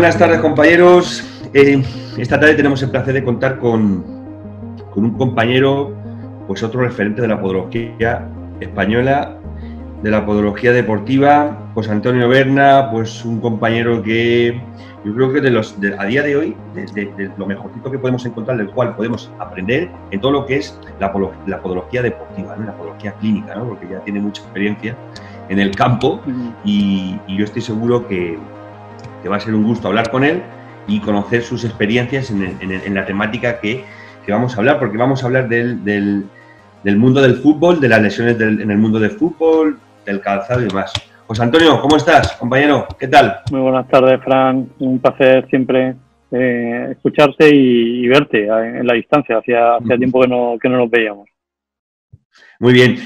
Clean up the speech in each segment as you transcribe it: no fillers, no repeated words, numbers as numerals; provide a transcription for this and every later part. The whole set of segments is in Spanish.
Buenas tardes, compañeros. Esta tarde tenemos el placer de contar con un compañero, pues otro referente de la podología española, de la podología deportiva, José Antonio Berna, pues un compañero que yo creo que a día de hoy, de lo mejorcito que podemos encontrar, del cual podemos aprender en todo lo que es la podología deportiva, ¿no? La podología clínica, ¿no? Porque ya tiene mucha experiencia en el campo y yo estoy seguro que va a ser un gusto hablar con él y conocer sus experiencias en la temática que vamos a hablar, porque vamos a hablar del mundo del fútbol, de las lesiones en el mundo del fútbol, del calzado y demás. José Antonio, ¿cómo estás, compañero? ¿Qué tal? Muy buenas tardes, Fran. Un placer siempre escucharte y verte en la distancia. Hacía tiempo que no nos veíamos. Muy bien.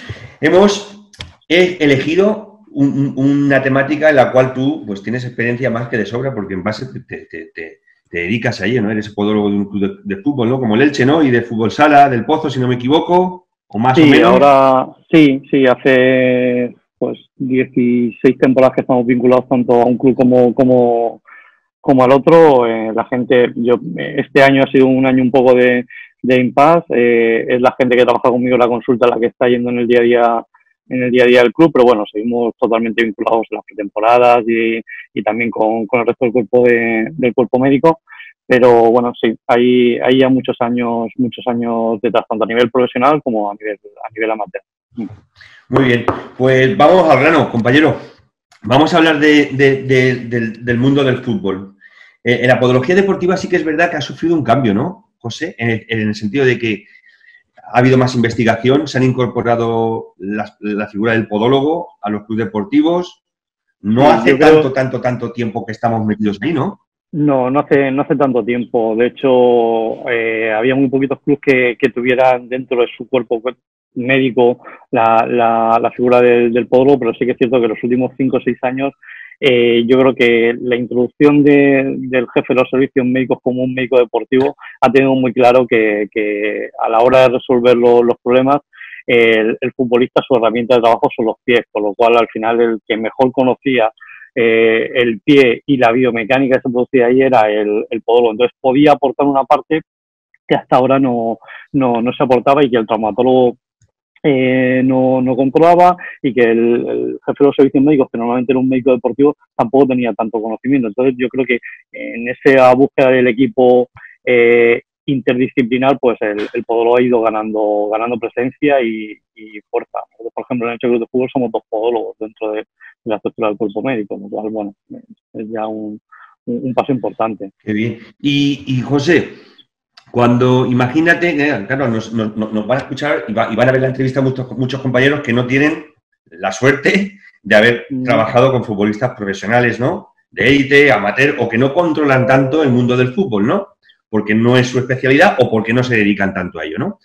He elegido una temática en la cual tú pues tienes experiencia más que de sobra, porque en base te dedicas a ello, ¿no? Eres podólogo de un club de fútbol, ¿no? Como el Elche, ¿no? Y de fútbol sala, del Pozo, si no me equivoco, o más o menos. Ahora sí, hace pues 16 temporadas que estamos vinculados tanto a un club como al otro. La gente, este año ha sido un año un poco de impasse. Es la gente que trabaja conmigo en la consulta la que está yendo en el día a día del club, pero bueno, seguimos totalmente vinculados en las pretemporadas y también con el resto del cuerpo médico. Pero bueno, sí, hay ya muchos años detrás, tanto a nivel profesional como a nivel amateur. Muy bien, pues vamos al grano, compañero. Vamos a hablar del mundo del fútbol. En la podología deportiva sí que es verdad que ha sufrido un cambio, ¿no, José? En el sentido de que ha habido más investigación, se han incorporado la figura del podólogo a los clubes deportivos. No hace tanto tiempo que estamos metidos ahí, ¿no? No hace tanto tiempo. De hecho, había muy poquitos clubes que tuvieran dentro de su cuerpo médico la figura del podólogo, pero sí que es cierto que en los últimos 5 o 6 años yo creo que la introducción del jefe de los servicios médicos como un médico deportivo ha tenido muy claro que a la hora de resolver los problemas, el futbolista, su herramienta de trabajo son los pies, con lo cual al final el que mejor conocía el pie y la biomecánica que se producía ahí era el podólogo. Entonces podía aportar una parte que hasta ahora no se aportaba y que el traumatólogo no controlaba, y que el jefe de los servicios médicos, que normalmente era un médico deportivo, tampoco tenía tanto conocimiento. Entonces yo creo que en esa búsqueda del equipo interdisciplinar, pues el podólogo ha ido ganando presencia y fuerza. Por ejemplo, en el club de fútbol somos 2 podólogos dentro de la estructura del cuerpo médico, lo cual, bueno, es ya un paso importante. Qué bien. Y José, cuando imagínate, claro, nos van a escuchar y van a ver la entrevista muchos compañeros que no tienen la suerte de haber trabajado con futbolistas profesionales, ¿no? De élite, amateur, o que no controlan tanto el mundo del fútbol, ¿no? Porque no es su especialidad o porque no se dedican tanto a ello, ¿no?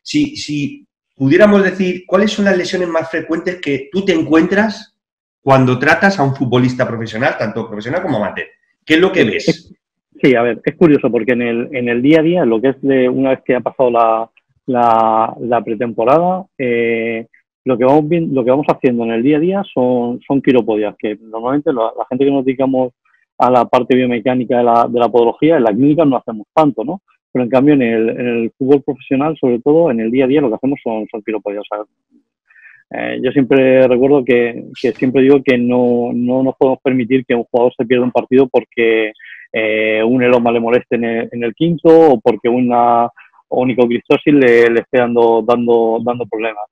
Si pudiéramos decir, ¿cuáles son las lesiones más frecuentes que tú te encuentras cuando tratas a un futbolista profesional, tanto profesional como amateur? ¿Qué es lo que ves? Sí, a ver, es curioso porque en el día a día, lo que es una vez que ha pasado la pretemporada, lo que vamos haciendo en el día a día son quiropodias, que normalmente la gente que nos dedicamos a la parte biomecánica de la podología, en la clínica no hacemos tanto, ¿no? Pero en cambio en el fútbol profesional, sobre todo en el día a día, lo que hacemos son quiropodias. O sea, yo siempre recuerdo que siempre digo que no nos podemos permitir que un jugador se pierda un partido porque un eloma le moleste en el quinto, o porque una onicocristosis le esté dando problemas.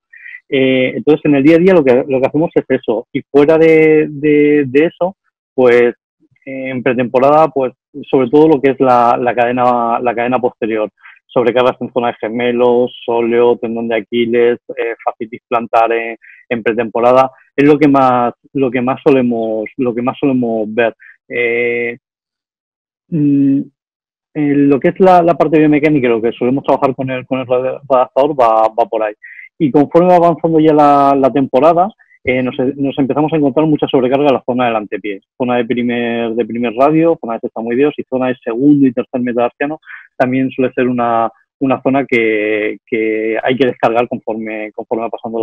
Entonces, en el día a día lo que hacemos es eso. Y fuera de eso, pues en pretemporada, pues sobre todo lo que es la cadena posterior. Sobrecargas en zona de gemelos, sóleo, tendón de Aquiles, fascitis plantar en pretemporada. Es lo que más solemos ver. Lo que es la parte biomecánica, lo que solemos trabajar con el adaptador va por ahí. Y conforme va avanzando ya la temporada, nos empezamos a encontrar mucha sobrecarga en la zona del antepié, zona de primer radio, zona de sextamoideos y zona de segundo y tercer metatarsiano. También suele ser una zona que hay que descargar conforme va pasando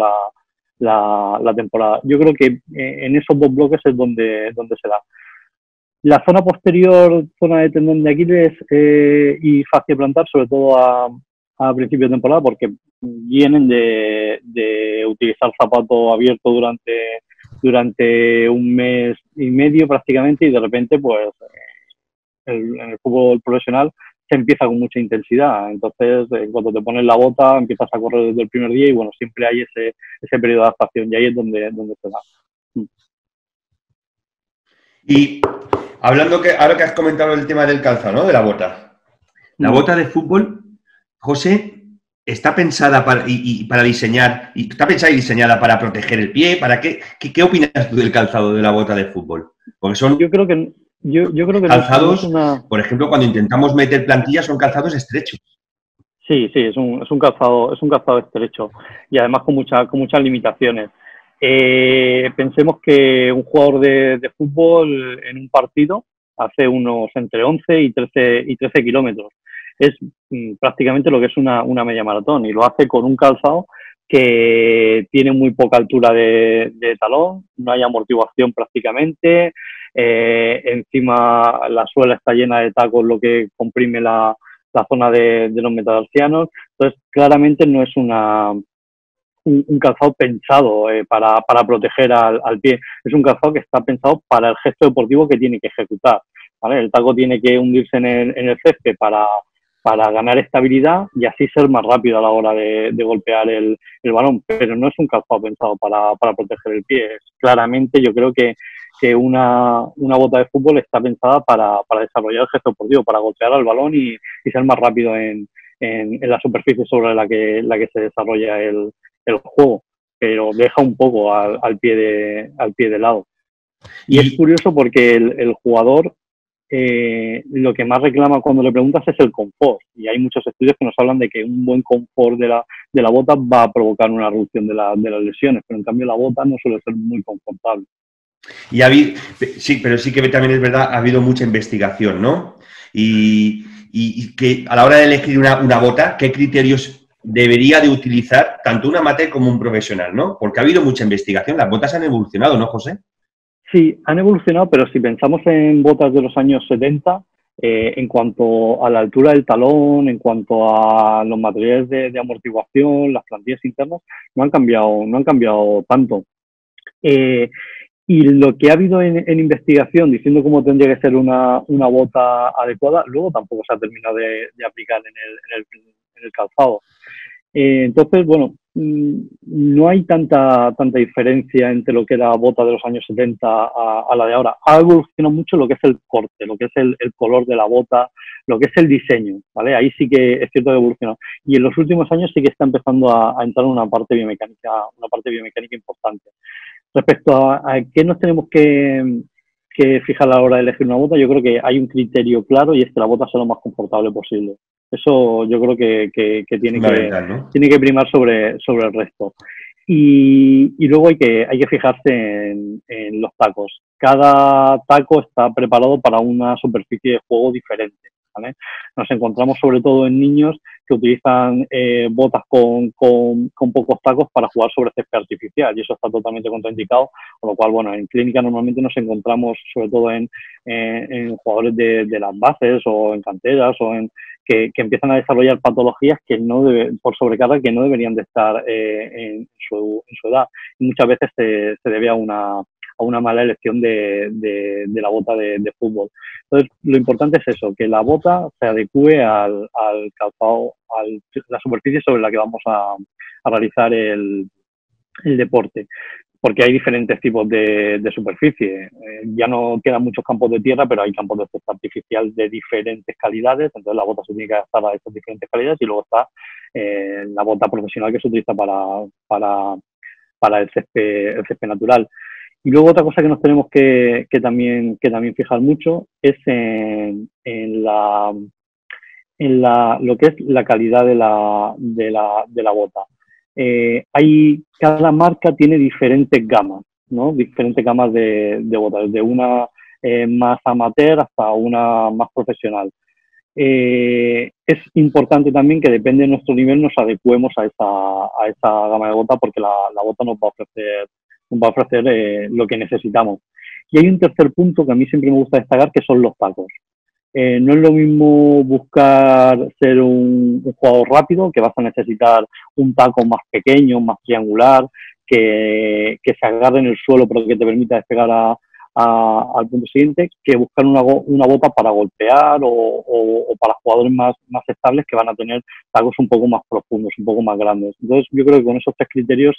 la temporada. Yo creo que en esos 2 bloques es donde se da. La zona posterior, zona de tendón de Aquiles y fascia plantar, sobre todo a principio de temporada, porque vienen de utilizar zapato abierto durante un mes y medio prácticamente, y de repente, pues, en el fútbol profesional se empieza con mucha intensidad. Entonces, cuando te pones la bota, empiezas a correr desde el primer día y, bueno, siempre hay ese periodo de adaptación y ahí es donde se da. Y hablando ahora que has comentado el tema del calzado, ¿no? De la bota. La bota de fútbol, José, está pensada para diseñar, y está pensada y diseñada para proteger el pie. ¿Para qué opinas tú del calzado de la bota de fútbol? Porque son yo creo que calzados, por ejemplo, cuando intentamos meter plantillas, son calzados estrechos. Sí, es un calzado estrecho y además con muchas limitaciones. Pensemos que un jugador de fútbol en un partido hace unos entre 11 y 13 kilómetros. Es prácticamente lo que es una media maratón, y lo hace con un calzado que tiene muy poca altura de talón, no hay amortiguación prácticamente, encima la suela está llena de tacos, lo que comprime la zona de los metatarsianos. Entonces, claramente no es un calzado pensado para proteger al pie. Es un calzado que está pensado para el gesto deportivo que tiene que ejecutar, ¿vale? El taco tiene que hundirse en el césped para ganar estabilidad y así ser más rápido a la hora de golpear el balón, pero no es un calzado pensado para proteger el pie. Claramente yo creo que una bota de fútbol está pensada para desarrollar el gesto deportivo, para golpear al balón y ser más rápido en la superficie sobre la que se desarrolla el juego, pero deja un poco al pie de lado. Y es curioso porque el jugador lo que más reclama cuando le preguntas es el confort, y hay muchos estudios que nos hablan de que un buen confort de la bota va a provocar una reducción de las lesiones, pero en cambio la bota no suele ser muy confortable. Y sí, pero sí que también es verdad, ha habido mucha investigación, ¿no? Y que a la hora de elegir una bota, ¿qué criterios debería de utilizar tanto un amateur como un profesional, ¿no? Porque ha habido mucha investigación, las botas han evolucionado, ¿no, José? Sí, han evolucionado, pero si pensamos en botas de los años 70, en cuanto a la altura del talón, en cuanto a los materiales de amortiguación, las plantillas internas, no han cambiado tanto. Y lo que ha habido en investigación diciendo cómo tendría que ser una bota adecuada, luego tampoco se ha terminado de aplicar en el calzado. Entonces, bueno, no hay tanta diferencia entre lo que era bota de los años 70 a la de ahora. Ha evolucionado mucho lo que es el corte, lo que es el color de la bota, lo que es el diseño, ¿vale? Ahí sí que es cierto que ha evolucionado. Y en los últimos años sí que está empezando a entrar una parte biomecánica importante. Respecto a qué nos tenemos que fijar a la hora de elegir una bota, yo creo que hay un criterio claro, y es que la bota sea lo más confortable posible. Eso yo creo que tiene que primar sobre el resto. Y luego hay que fijarse en los tacos. Cada taco está preparado para una superficie de juego diferente, ¿vale? Nos encontramos sobre todo en niños que utilizan botas con pocos tacos para jugar sobre césped artificial, y eso está totalmente contraindicado, con lo cual, bueno, en clínica normalmente nos encontramos sobre todo en jugadores de las bases o en canteras o que empiezan a desarrollar patologías por sobrecarga que no deberían de estar en su edad. Y muchas veces se debe a una mala elección de la bota de fútbol. Entonces, lo importante es eso, que la bota se adecue al calzado, a la superficie sobre la que vamos a realizar el deporte, porque hay diferentes tipos de superficie. Ya no quedan muchos campos de tierra, pero hay campos de césped artificial de diferentes calidades, entonces la bota se tiene que adaptar a esas diferentes calidades, y luego está la bota profesional que se utiliza para el césped natural. Y luego otra cosa que nos tenemos que también fijar mucho es en lo que es la calidad de la bota. Cada marca tiene diferentes gamas, ¿no? Diferentes gamas de botas, desde una más amateur hasta una más profesional. Es importante también que, depende de nuestro nivel, nos adecuemos a esa gama de bota, porque la bota nos va a ofrecer lo que necesitamos. Y hay un tercer punto que a mí siempre me gusta destacar, que son los tacos. No es lo mismo buscar ser un jugador rápido, que vas a necesitar un taco más pequeño, más triangular, que se agarre en el suelo pero que te permita despegar al punto siguiente, que buscar una bota para golpear o para jugadores más estables que van a tener tacos un poco más profundos, un poco más grandes. Entonces yo creo que con esos tres criterios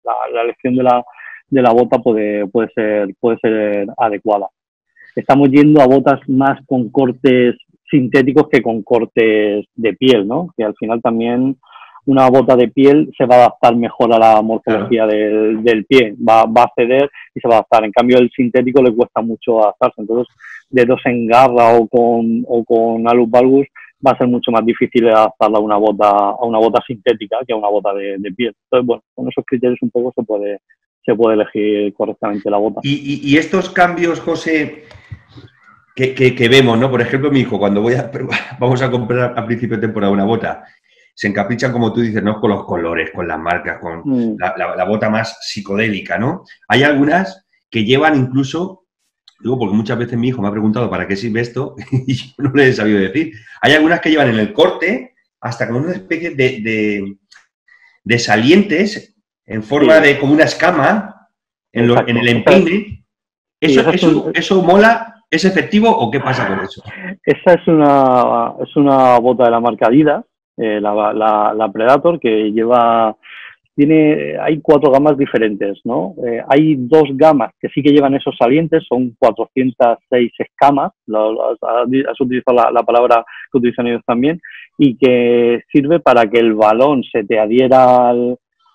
la elección de la bota puede ser adecuada. Estamos yendo a botas más con cortes sintéticos que con cortes de piel, ¿no? Que al final también una bota de piel se va a adaptar mejor a la morfología del pie, va a ceder y se va a adaptar. En cambio, el sintético le cuesta mucho adaptarse. Entonces, dedos en garra o con alus valgus va a ser mucho más difícil adaptarla a una bota sintética que a una bota de piel. Entonces, bueno, con esos criterios un poco se puede elegir correctamente la bota. Y estos cambios, José, que vemos, ¿no? Por ejemplo, mi hijo, cuando vamos a comprar a principio de temporada una bota, se encaprichan, como tú dices, ¿no? Con los colores, con las marcas, con la bota más psicodélica, ¿no? Hay algunas que llevan incluso, digo, porque muchas veces mi hijo me ha preguntado ¿para qué sirve esto? Y yo no le he sabido decir. Hay algunas que llevan en el corte hasta como una especie de salientes en forma de como una escama en el empeine. ¿Eso mola? ¿Es efectivo o qué pasa con eso? Esa es una bota de la marca Adidas, la Predator, que hay 4 gamas diferentes, ¿no? Hay 2 gamas que sí que llevan esos salientes, son 406 escamas, has utilizado la palabra que utilizan ellos también, y que sirve para que el balón se te adhiera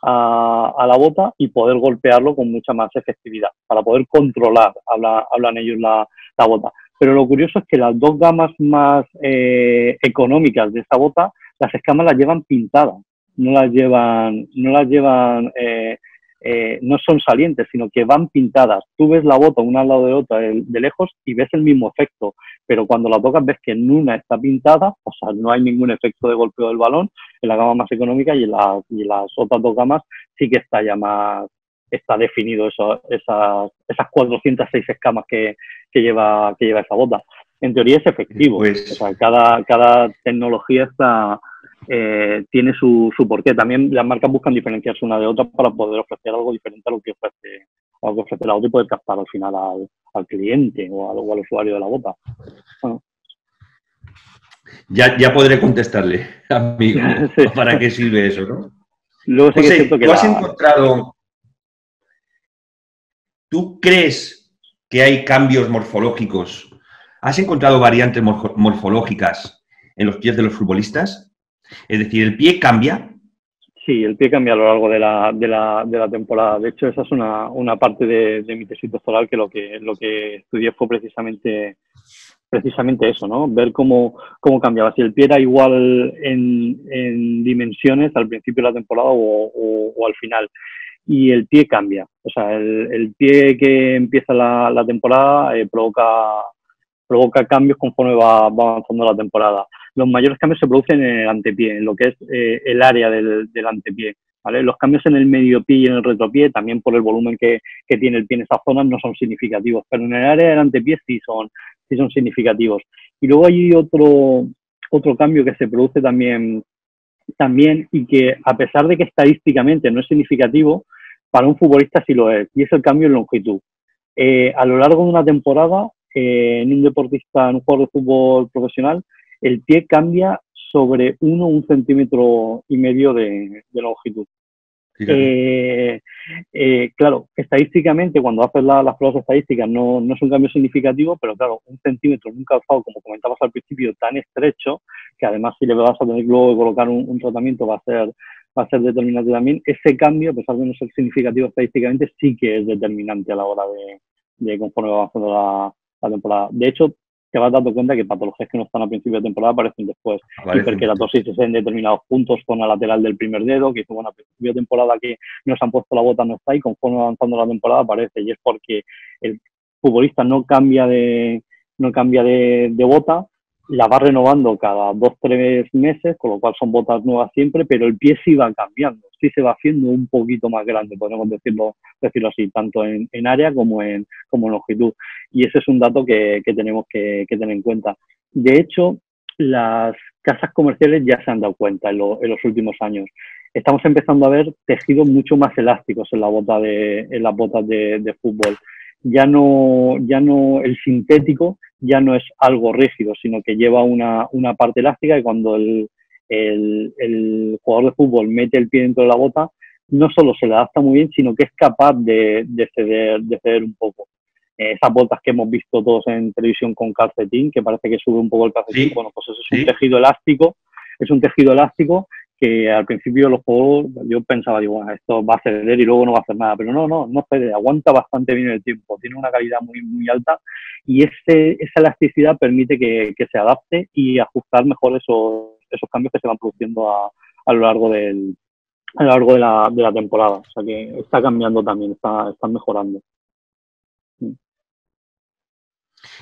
a la bota y poder golpearlo con mucha más efectividad, para poder controlar, hablan ellos, la bota. Pero lo curioso es que las 2 gamas más económicas de esta bota, las escamas las llevan pintadas, no son salientes, sino que van pintadas. Tú ves la bota una al lado de otra de lejos y ves el mismo efecto, pero cuando la tocas ves que en una está pintada, o sea, no hay ningún efecto de golpeo del balón en la gama más económica, y en las otras 2 gamas sí que está definido esas 406 escamas que lleva esa bota. En teoría es efectivo. Pues... O sea, cada tecnología tiene su porqué. También las marcas buscan diferenciarse una de otra para poder ofrecer algo diferente a lo que ofrece la otra y poder captar al final al cliente o al usuario de la bota. Bueno. Ya podré contestarle, amigo, sí. ¿Para qué sirve eso, no? Luego sí, José, que ¿tú has encontrado... ¿Tú crees que hay cambios morfológicos? ¿Has encontrado variantes morfológicas en los pies de los futbolistas? Es decir, ¿el pie cambia? Sí, el pie cambia a lo largo de la temporada. De hecho, esa es una parte de mi tesis doctoral, que lo que estudié fue precisamente eso, ¿no? Ver cómo cambiaba. Si el pie era igual en dimensiones al principio de la temporada o al final. Y el pie cambia. O sea, el pie que empieza la temporada provoca cambios conforme va avanzando la temporada. Los mayores cambios se producen en el antepié, en lo que es el área del antepié, ¿vale? Los cambios en el medio pie y en el retropié, también por el volumen que tiene el pie en esas zonas, no son significativos, pero en el área del antepié sí son significativos. Y luego hay otro cambio que se produce también, y que, a pesar de que estadísticamente no es significativo, para un futbolista sí lo es, y es el cambio en longitud. A lo largo de una temporada, en un jugador de fútbol profesional, el pie cambia sobre 1 centímetro y medio de longitud. Claro, estadísticamente, cuando haces las pruebas estadísticas, no es un cambio significativo, pero claro, 1 centímetro en un calzado, como comentabas al principio, tan estrecho, que además si le vas a tener luego que colocar un tratamiento va a ser determinante también. Ese cambio, a pesar de no ser significativo estadísticamente, sí que es determinante a la hora de conforme va avanzando la temporada. De hecho, te vas dando cuenta que patologías que no están al principio de temporada aparecen después. Hiperkeratosis en determinados puntos, zona lateral del primer dedo, que bueno, al principio de temporada que nos han puesto la bota no está, y conforme avanzando la temporada aparece, y es porque el futbolista no cambia de bota, la vas renovando cada 2-3 meses, con lo cual son botas nuevas siempre, pero el pie sí va cambiando, sí se va haciendo un poquito más grande, podemos decirlo así, tanto en área como en longitud. Y ese es un dato que tenemos que tener en cuenta. De hecho, las casas comerciales ya se han dado cuenta en los últimos años. Estamos empezando a ver tejidos mucho más elásticos en las botas de fútbol. Ya no el sintético ya no es algo rígido, sino que lleva una parte elástica, y cuando el jugador de fútbol mete el pie dentro de la bota, no solo se le adapta muy bien, sino que es capaz de ceder un poco. Esas botas que hemos visto todos en televisión con calcetín, que parece que sube un poco el calcetín, Sí, bueno, pues eso es un tejido elástico, que al principio los juegos yo pensaba, digo, bueno, esto va a ceder y luego no va a hacer nada, pero no cede, aguanta bastante bien el tiempo, tiene una calidad muy, muy alta, y esa elasticidad permite que se adapte y ajustar mejor esos cambios que se van produciendo a lo largo de la temporada. O sea que está cambiando también, está mejorando.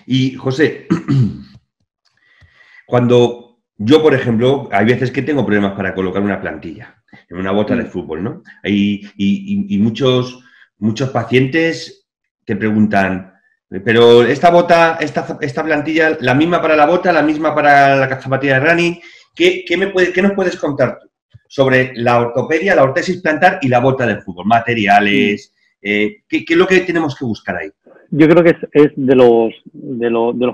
y José, cuando yo, por ejemplo, hay veces que tengo problemas para colocar una plantilla en una bota de fútbol, ¿no? Y muchos pacientes te preguntan, pero esta bota, esta plantilla, la misma para la bota, la misma para la zapatilla de running, ¿qué nos puedes contar tú sobre la ortopedia, la ortesis plantar y la bota de fútbol? Materiales, ¿qué es lo que tenemos que buscar ahí? Yo creo que es de los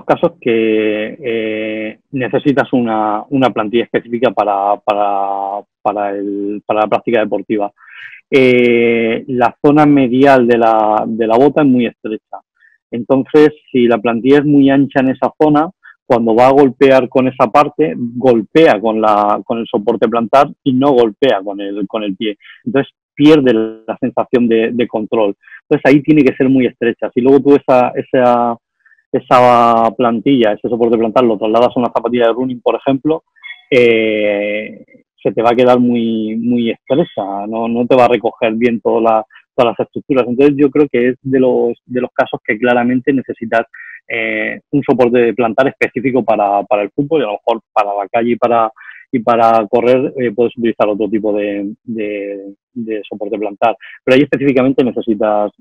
casos que necesitas una plantilla específica para la práctica deportiva. La zona medial de la bota es muy estrecha. Entonces, si la plantilla es muy ancha en esa zona, cuando va a golpear con esa parte, golpea con el soporte plantar y no golpea con el pie. Entonces, pierde la sensación de control. Entonces, ahí tiene que ser muy estrecha. Si luego tú esa plantilla, ese soporte plantar, lo trasladas a una zapatilla de running, por ejemplo, se te va a quedar muy, muy estrecha, no te va a recoger bien todas las estructuras. Entonces, yo creo que es de los casos que claramente necesitas un soporte plantar específico para el fútbol, y a lo mejor para la calle y para correr puedes utilizar otro tipo de soporte plantar, pero ahí específicamente necesitas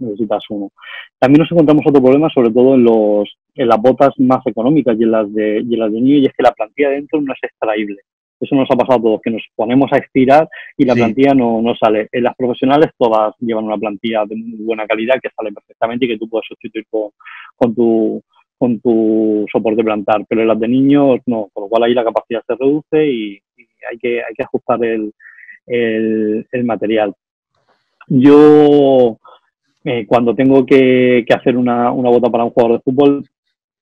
uno. También nos encontramos otro problema, sobre todo en las botas más económicas y en las de niño, y es que la plantilla de dentro no es extraíble. Eso nos ha pasado a todos, que nos ponemos a estirar y la plantilla no sale. En las profesionales todas llevan una plantilla de muy buena calidad que sale perfectamente y que tú puedes sustituir con tu soporte plantar, pero en las de niños no, con lo cual ahí la capacidad se reduce y hay que ajustar el material. Yo, cuando tengo que hacer una bota para un jugador de fútbol,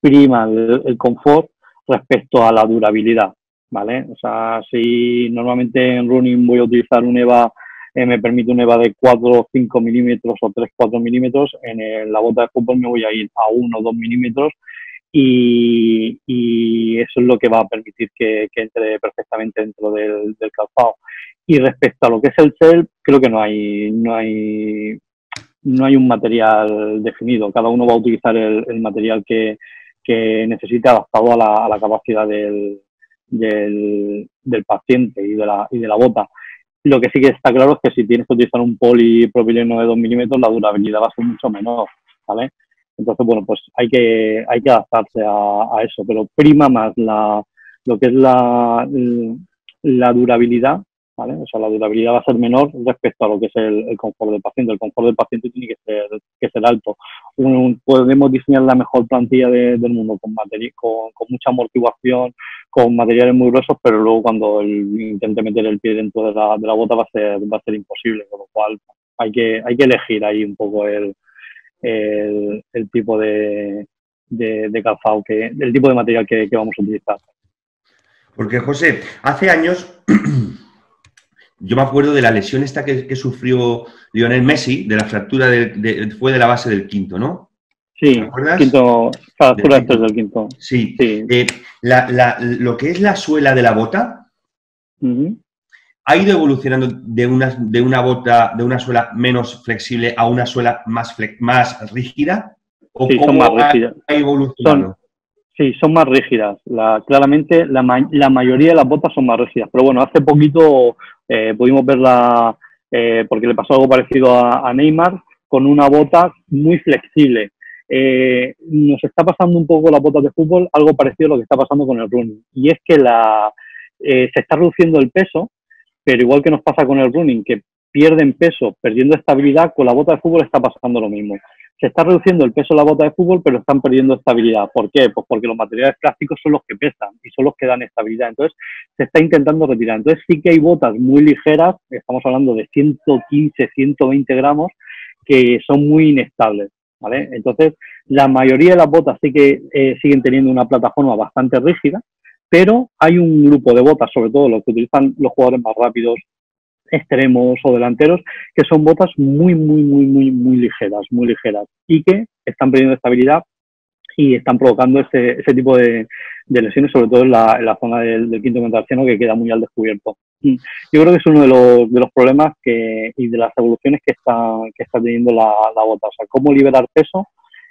prima el confort respecto a la durabilidad, ¿vale? O sea, si normalmente en running voy a utilizar un EVA, me permite un EVA de 4 o 5 milímetros o 3-4 milímetros, en la bota de fútbol me voy a ir a 1 o 2 milímetros, y eso es lo que va a permitir que entre perfectamente dentro del calzado. Y respecto a lo que es el gel, creo que no hay un material definido. Cada uno va a utilizar el material que necesite, adaptado a la capacidad del paciente y de la bota. Lo que sí que está claro es que si tienes que utilizar un polipropileno de 2 milímetros, la durabilidad va a ser mucho menor, ¿vale? Entonces, bueno, pues hay que adaptarse a eso, pero prima más lo que es la durabilidad, ¿vale? O sea, la durabilidad va a ser menor respecto a lo que es el confort del paciente. El confort del paciente tiene que ser alto. Podemos diseñar la mejor plantilla del mundo con mucha amortiguación, con materiales muy gruesos, pero luego cuando intente meter el pie dentro de la bota va a ser imposible, con lo cual hay que elegir ahí un poco el tipo de calzado, el tipo de material que vamos a utilizar. Porque, José, hace años yo me acuerdo de la lesión esta que sufrió Lionel Messi, de la fractura fue de la base del quinto, ¿no? Sí, ¿Te acuerdas? fractura después del quinto. Sí. Sí. Lo que es la suela de la bota ha ido evolucionando de una bota, de una suela menos flexible a una suela más rígida. ¿O sí, cómo son más rígidas. ha evolucionado? Sí, son más rígidas. Claramente la mayoría de las botas son más rígidas. Pero bueno, hace poquito pudimos verla, porque le pasó algo parecido a Neymar, con una bota muy flexible. Nos está pasando un poco las botas de fútbol, algo parecido a lo que está pasando con el running. Y es que se está reduciendo el peso, pero igual que nos pasa con el running, que pierden peso perdiendo estabilidad, con la bota de fútbol está pasando lo mismo. Se está reduciendo el peso de la bota de fútbol, pero están perdiendo estabilidad. ¿Por qué? Pues porque los materiales plásticos son los que pesan y son los que dan estabilidad. Entonces, se está intentando retirar. Entonces, sí que hay botas muy ligeras, estamos hablando de 115, 120 gramos, que son muy inestables, ¿vale? Entonces, la mayoría de las botas sí que siguen teniendo una plataforma bastante rígida, pero hay un grupo de botas, sobre todo los que utilizan los jugadores más rápidos, extremos o delanteros, que son botas muy ligeras y que están perdiendo estabilidad y están provocando ese tipo de lesiones, sobre todo en la zona del quinto metatarsiano, que queda muy al descubierto. Yo creo que es uno de los problemas y de las evoluciones que está teniendo la bota. O sea, cómo liberar peso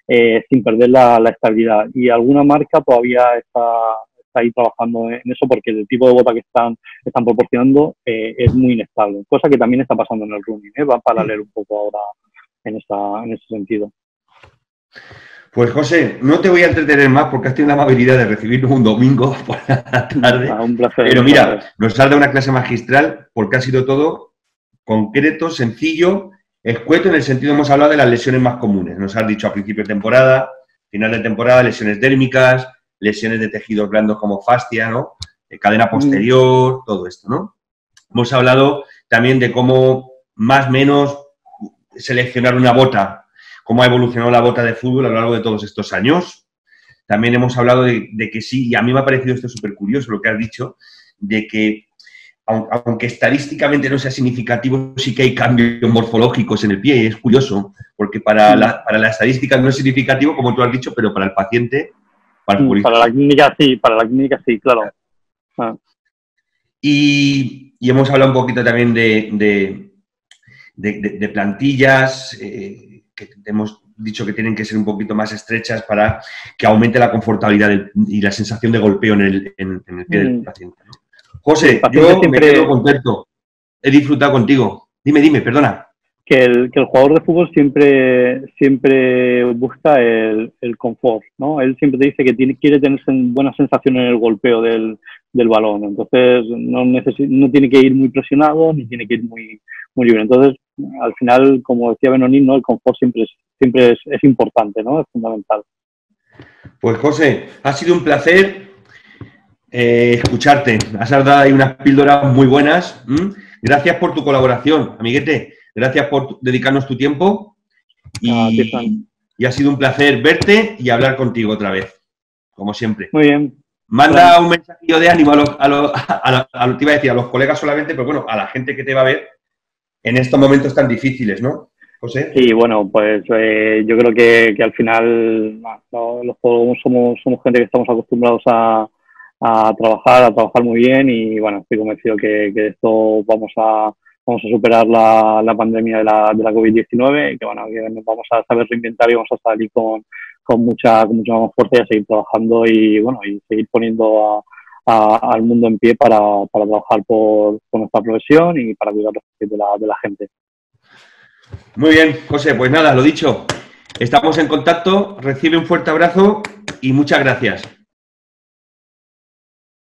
sin perder la estabilidad. Y alguna marca todavía está ahí trabajando en eso, porque el tipo de bota que están proporcionando es muy inestable, cosa que también está pasando en el running, va a paralelo un poco ahora en ese sentido. Pues José, no te voy a entretener más porque has tenido la amabilidad de recibirnos un domingo por la tarde. Un placer. Pero mira, nos has dado una clase magistral porque ha sido todo concreto, sencillo, escueto, en el sentido, hemos hablado de las lesiones más comunes. Nos has dicho a principio de temporada, final de temporada, lesiones dérmicas, lesiones de tejidos blandos como fascia, ¿no? Cadena posterior, todo esto, ¿no? Hemos hablado también de cómo más o menos seleccionar una bota, cómo ha evolucionado la bota de fútbol a lo largo de todos estos años. También hemos hablado de que sí, y a mí me ha parecido esto súper curioso lo que has dicho, de que aunque estadísticamente no sea significativo, sí que hay cambios morfológicos en el pie, y es curioso, porque para la estadística no es significativo, como tú has dicho, pero para el paciente... Para la clínica sí, claro. Y hemos hablado un poquito también de plantillas, que hemos dicho que tienen que ser un poquito más estrechas para que aumente la confortabilidad y la sensación de golpeo en el pie del paciente, ¿no? José, yo me quedo contento. He disfrutado contigo. Dime, perdona. Que el jugador de fútbol siempre busca el confort, ¿no? Él siempre te dice que quiere tener buena sensación en el golpeo del balón. Entonces, no tiene que ir muy presionado ni tiene que ir muy libre. Entonces, al final, como decía Benonín, ¿no? El confort siempre es importante, ¿no? Es fundamental. Pues, José, ha sido un placer escucharte. Has dado ahí unas píldoras muy buenas. Gracias por tu colaboración, amiguete. Gracias por dedicarnos tu tiempo y ha sido un placer verte y hablar contigo otra vez, como siempre. Muy bien. Manda un mensajillo de ánimo te iba a decir a los colegas solamente, pero bueno, a la gente que te va a ver en estos momentos tan difíciles, ¿no, José? Sí, bueno, pues yo creo que al final los juegos somos gente que estamos acostumbrados a trabajar muy bien y bueno, estoy convencido que de esto vamos a superar la pandemia de la COVID-19 y que bueno, que nos vamos a saber reinventar y vamos a salir con mucha más fuerza y a seguir trabajando y bueno, y seguir poniendo al mundo en pie para trabajar por nuestra profesión y para cuidar de la gente. Muy bien, José, pues nada, lo dicho, estamos en contacto, recibe un fuerte abrazo y muchas gracias.